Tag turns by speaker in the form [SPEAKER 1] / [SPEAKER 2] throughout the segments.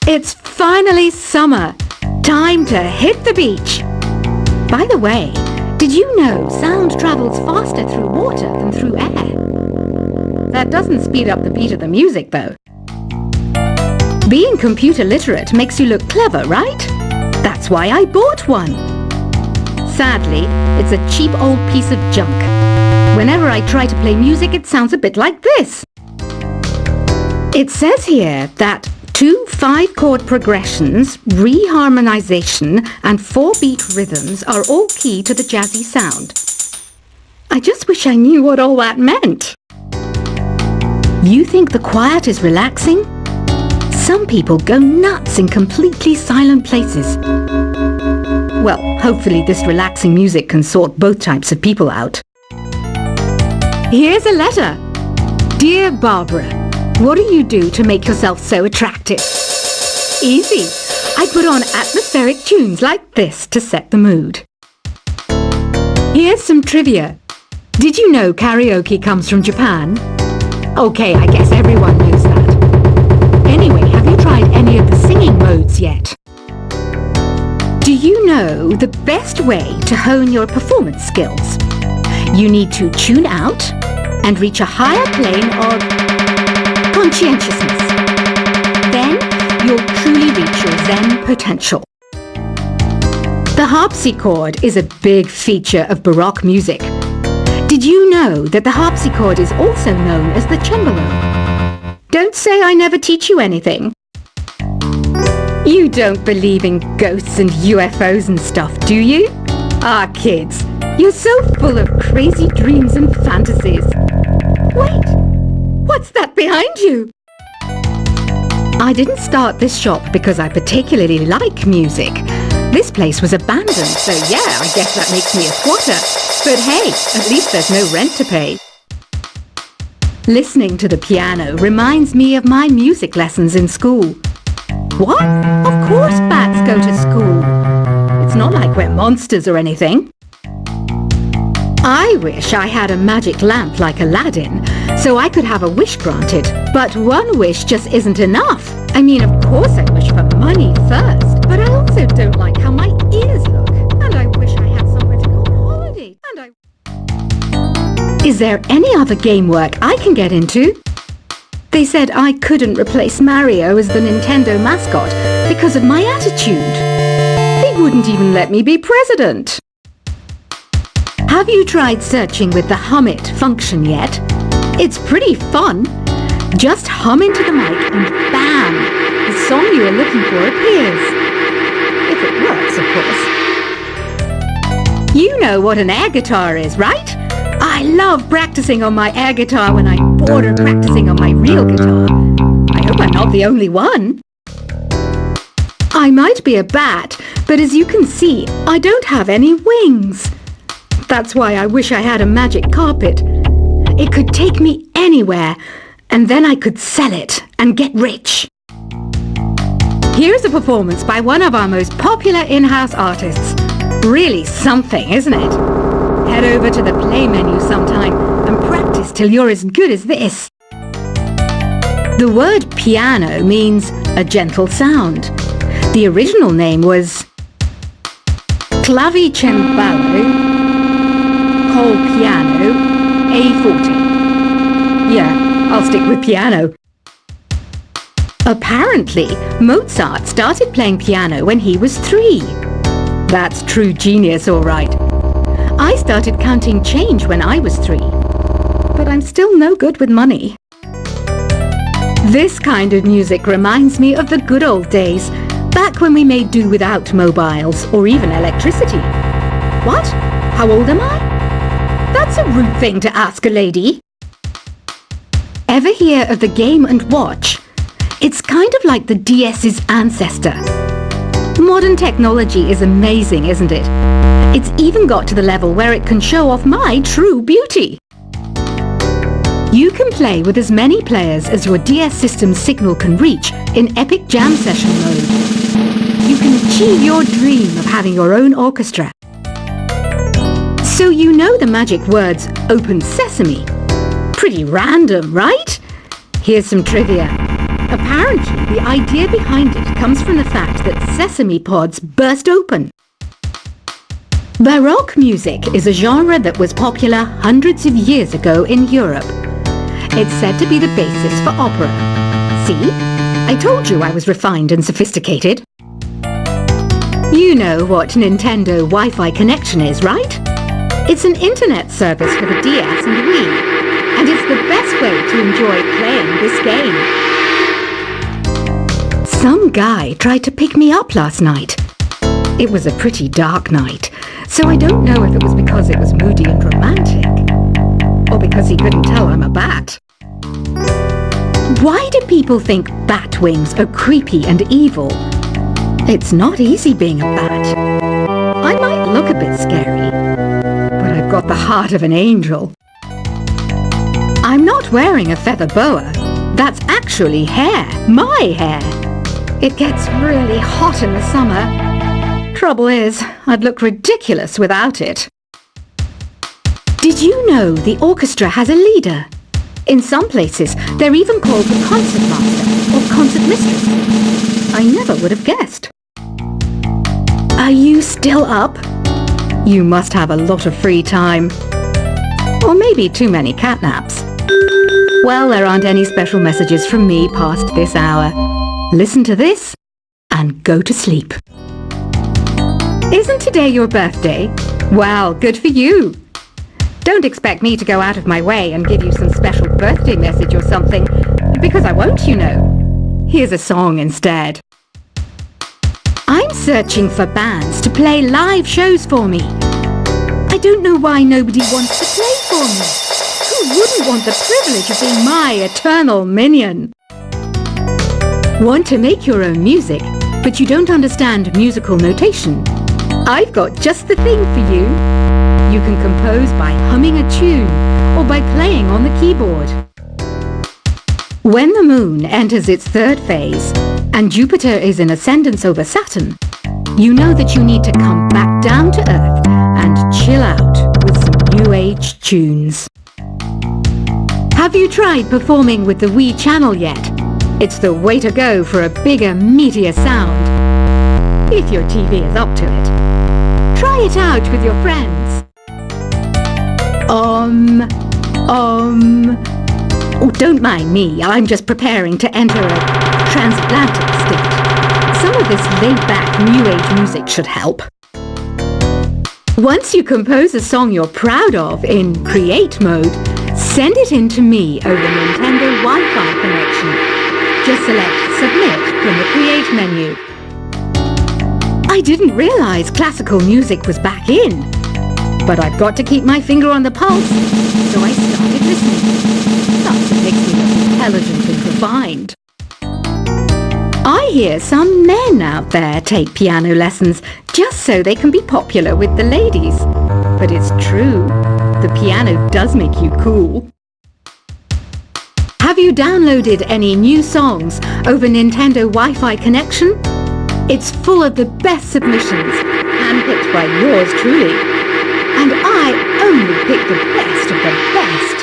[SPEAKER 1] It's finally summer. Time to hit the beach. By the way, did you know sound travels faster through water than through air? That doesn't speed up the beat of the music, though. Being computer literate makes you look clever, right? That's why I bought one. Sadly, it's a cheap old piece of junk. Whenever I try to play music, it sounds a bit like this. It says here that 2 5-chord progressions, reharmonization, and 4-beat rhythms are all key to the jazzy sound. I just wish I knew what all that meant. You think the quiet is relaxing? Some people go nuts in completely silent places. Well, hopefully this relaxing music can sort both types of people out. Here's a letter. Dear Barbara, what do you do to make yourself so attractive? Easy. I put on atmospheric tunes like this to set the mood. Here's some trivia. Did you know karaoke comes from Japan? Okay, I guess everyone knows that. Anyway, have you tried any of the singing modes yet? Do you know the best way to hone your performance skills? You need to tune out and reach a higher plane of conscientiousness. Then you'll truly reach your Zen potential. The harpsichord is a big feature of Baroque music. Did you know that the harpsichord is also known as the cembalo? Don't say I never teach you anything. You don't believe in ghosts and UFOs and stuff, do you? Ah, kids, you're so full of crazy dreams and fantasies. Wait, what's that behind you? I didn't start this shop because I particularly like music. This place was abandoned, so yeah, I guess that makes me a squatter. But hey, at least there's no rent to pay. Listening to the piano reminds me of my music lessons in school. What? Of course bats go to school. It's not like we're monsters or anything. I wish I had a magic lamp like Aladdin, so I could have a wish granted. But one wish just isn't enough. I mean, of course I wish for money first, but I also don't like how my ears look. And I wish I had somewhere to go on holiday. Is there any other game work I can get into? They said I couldn't replace Mario as the Nintendo mascot because of my attitude. They wouldn't even let me be president. Have you tried searching with the hum it function yet? It's pretty fun. Just hum into the mic and bam! The song you are looking for appears. If it works, of course. You know what an air guitar is, right? I love practicing on my air guitar when I'm bored of practicing on my real guitar. I hope I'm not the only one. I might be a bat, but as you can see, I don't have any wings. That's why I wish I had a magic carpet. It could take me anywhere, and then I could sell it and get rich. Here's a performance by one of our most popular in-house artists. Really something, isn't it? Head over to the play menu sometime and practice till you're as good as this. The word piano means a gentle sound. The original name was clavicembalo, col piano, A forte. Yeah, I'll stick with piano. Apparently, Mozart started playing piano when he was 3. That's true genius, all right. I started counting change when I was 3, but I'm still no good with money. This kind of music reminds me of the good old days, back when we made do without mobiles or even electricity. What? How old am I? That's a rude thing to ask a lady. Ever hear of the Game & Watch? It's kind of like the DS's ancestor. Modern technology is amazing, isn't it? It's even got to the level where it can show off my true beauty. You can play with as many players as your DS system's signal can reach in epic jam session mode. You can achieve your dream of having your own orchestra. So you know the magic words "Open Sesame." Pretty random, right? Here's some trivia. Apparently, the idea behind it comes from the fact that sesame pods burst open. Baroque music is a genre that was popular hundreds of years ago in Europe. It's said to be the basis for opera. See? I told you I was refined and sophisticated. You know what Nintendo Wi-Fi connection is, right? It's an internet service for the DS and Wii, and it's the best way to enjoy playing this game. Some guy tried to pick me up last night. It was a pretty dark night, so I don't know if it was because it was moody and romantic, or because he couldn't tell I'm a bat. Why do people think bat wings are creepy and evil? It's not easy being a bat. I might look a bit scary, but I've got the heart of an angel. I'm not wearing a feather boa. That's actually hair, my hair. It gets really hot in the summer. Trouble is, I'd look ridiculous without it. Did you know the orchestra has a leader? In some places, they're even called the concertmaster or concertmistress. I never would have guessed. Are you still up? You must have a lot of free time. Or maybe too many catnaps. Well, there aren't any special messages from me past this hour. Listen to this and go to sleep. Isn't today your birthday? Well, good for you. Don't expect me to go out of my way and give you some special birthday message or something, because I won't, you know. Here's a song instead. I'm searching for bands to play live shows for me. I don't know why nobody wants to play for me. Who wouldn't want the privilege of being my eternal minion? Want to make your own music, but you don't understand musical notation? I've got just the thing for you. You can compose by humming a tune or by playing on the keyboard. When the moon enters its third phase and Jupiter is in ascendance over Saturn, you know that you need to come back down to Earth and chill out with some new age tunes. Have you tried performing with the Wii channel yet? It's the way to go for a bigger, meatier sound. If your TV is up to it. Try it out with your friends. Oh, don't mind me. I'm just preparing to enter a transatlantic state. Some of this laid-back New Age music should help. Once you compose a song you're proud of in Create mode, send it in to me over Nintendo Wi-Fi connection. Just select Submit from the Create menu. I didn't realize classical music was back in. But I've got to keep my finger on the pulse, so I started listening. Thus it makes me look intelligent and refined. I hear some men out there take piano lessons just so they can be popular with the ladies. But it's true, the piano does make you cool. Have you downloaded any new songs over Nintendo Wi-Fi connection? It's full of the best submissions, handpicked by yours truly. And I only pick the best of the best.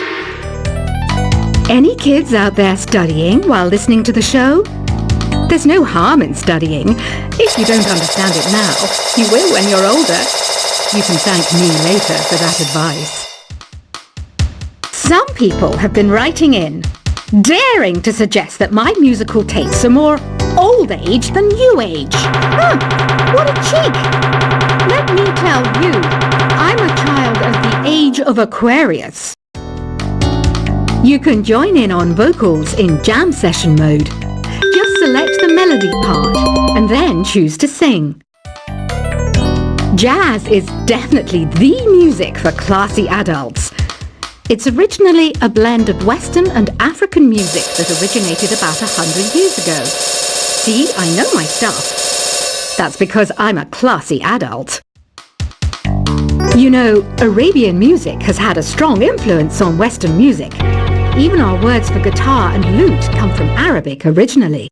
[SPEAKER 1] Any kids out there studying while listening to the show? There's no harm in studying. If you don't understand it now, you will when you're older. You can thank me later for that advice. Some people have been writing in, daring to suggest that my musical tastes are more old age than new age. Huh, what a cheek! Let me tell you, I'm a child of the age of Aquarius. You can join in on vocals in jam session mode. Just select the melody part and then choose to sing. Jazz is definitely the music for classy adults. It's originally a blend of Western and African music that originated about 100 years ago. See, I know my stuff. That's because I'm a classy adult. You know, Arabian music has had a strong influence on Western music. Even our words for guitar and lute come from Arabic originally.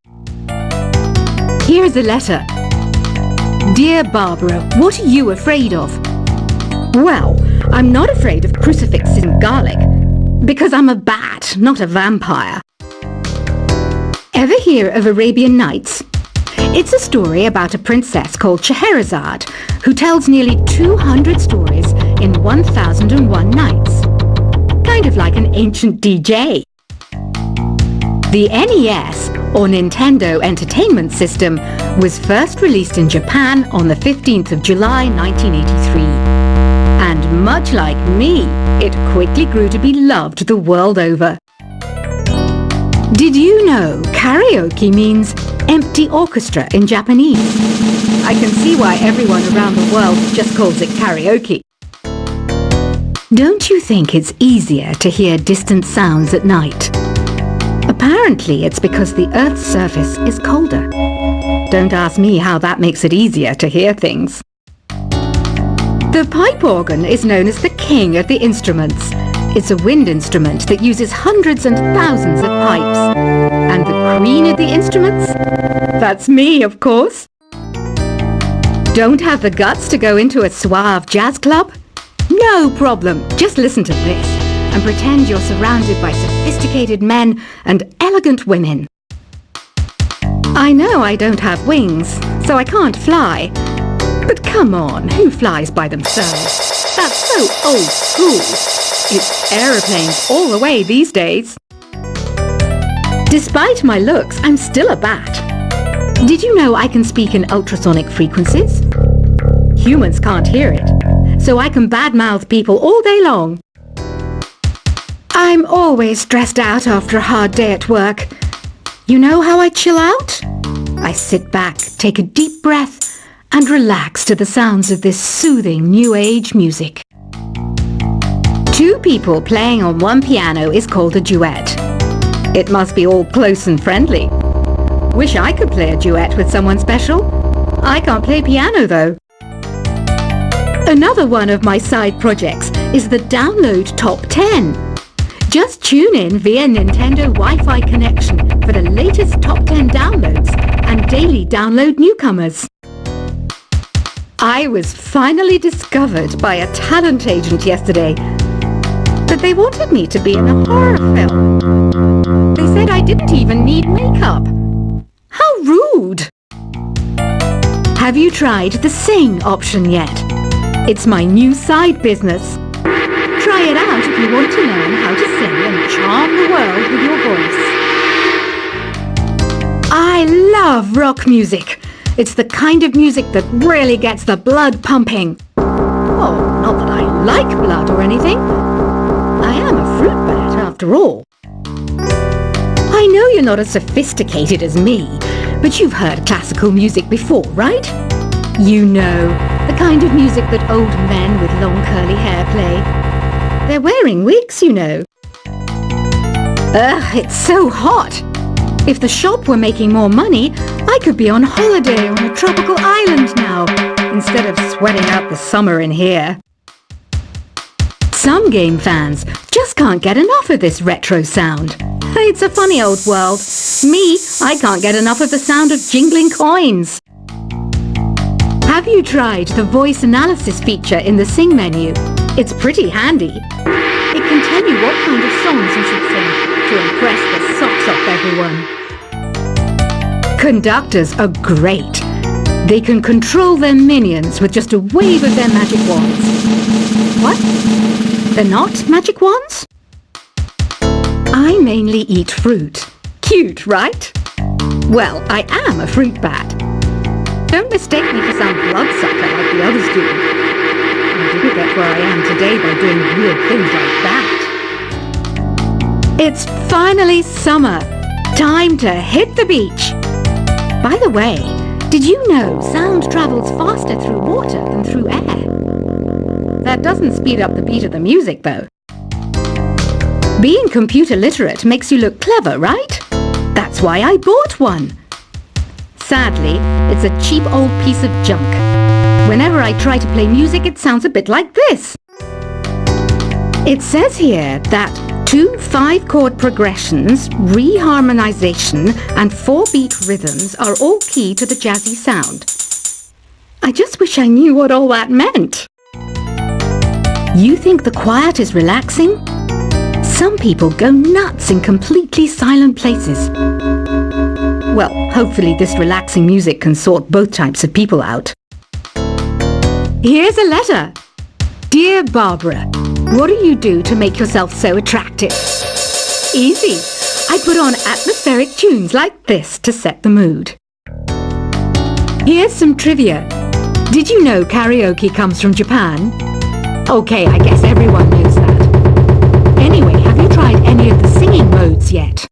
[SPEAKER 1] Here's a letter. Dear Barbara, what are you afraid of? Well, I'm not afraid of crucifixes and garlic, because I'm a bat, not a vampire. Ever hear of Arabian Nights? It's a story about a princess called Scheherazade who tells nearly 200 stories in 1001 nights. Kind of like an ancient DJ. The NES, or Nintendo Entertainment System, was first released in Japan on the 15th of July 1983. And much like me, it quickly grew to be loved the world over. Did you know karaoke means empty orchestra in Japanese? I can see why everyone around the world just calls it karaoke. Don't you think it's easier to hear distant sounds at night? Apparently it's because the Earth's surface is colder. Don't ask me how that makes it easier to hear things. The pipe organ is known as the king of the instruments. It's a wind instrument that uses hundreds and thousands of pipes. And the queen of the instruments? That's me, of course. Don't have the guts to go into a suave jazz club? No problem. Just listen to this and pretend you're surrounded by sophisticated men and elegant women. I know I don't have wings, so I can't fly. But come on, who flies by themselves? That's so old school. It's aeroplanes all the way these days. Despite my looks, I'm still a bat. Did you know I can speak in ultrasonic frequencies? Humans can't hear it, so I can badmouth people all day long. I'm always stressed out after a hard day at work. You know how I chill out? I sit back, take a deep breath, and relax to the sounds of this soothing new age music. Two people playing on one piano is called a duet. It must be all close and friendly. Wish I could play a duet with someone special. I can't play piano though. Another one of my side projects is the Download Top 10. Just tune in via Nintendo Wi-Fi connection for the latest top 10 downloads and daily download newcomers. I was finally discovered by a talent agent yesterday, but they wanted me to be in a horror film. They said I didn't even need makeup. How rude! Have you tried the Sing option yet? It's my new side business. Try it out if you want to learn how to sing and charm the world with your voice. I love rock music. It's the kind of music that really gets the blood pumping. Oh, not that I like blood or anything. I am a fruit bat after all. I know you're not as sophisticated as me, but you've heard classical music before, right? You know, the kind of music that old men with long curly hair play. They're wearing wigs, you know. Ugh, it's so hot. If the shop were making more money, I could be on holiday on a tropical island now, instead of sweating out the summer in here. Some game fans just can't get enough of this retro sound. It's a funny old world. Me, I can't get enough of the sound of jingling coins. Have you tried the voice analysis feature in the Sing menu? It's pretty handy. It can tell you what kind of songs you should sing to impress the socks off everyone. Conductors are great. They can control their minions with just a wave of their magic wands. What? They're not magic wands? I mainly eat fruit. Cute, right? Well, I am a fruit bat. Don't mistake me for some bloodsucker like the others do. I didn't get where I am today by doing weird things like that. It's finally summer. Time to hit the beach. By the way, did you know sound travels faster through water than through air? That doesn't speed up the beat of the music, though. Being computer literate makes you look clever, right? That's why I bought one. Sadly, it's a cheap old piece of junk. Whenever I try to play music, it sounds a bit like this. It says here that 2 5-chord progressions, reharmonization, and 4-beat rhythms are all key to the jazzy sound. I just wish I knew what all that meant. You think the quiet is relaxing? Some people go nuts in completely silent places. Well, hopefully this relaxing music can sort both types of people out. Here's a letter. Dear Barbara, what do you do to make yourself so attractive? Easy. I put on atmospheric tunes like this to set the mood. Here's some trivia. Did you know karaoke comes from Japan? Okay, I guess everyone knows that. Anyway, have you tried any of the singing modes yet?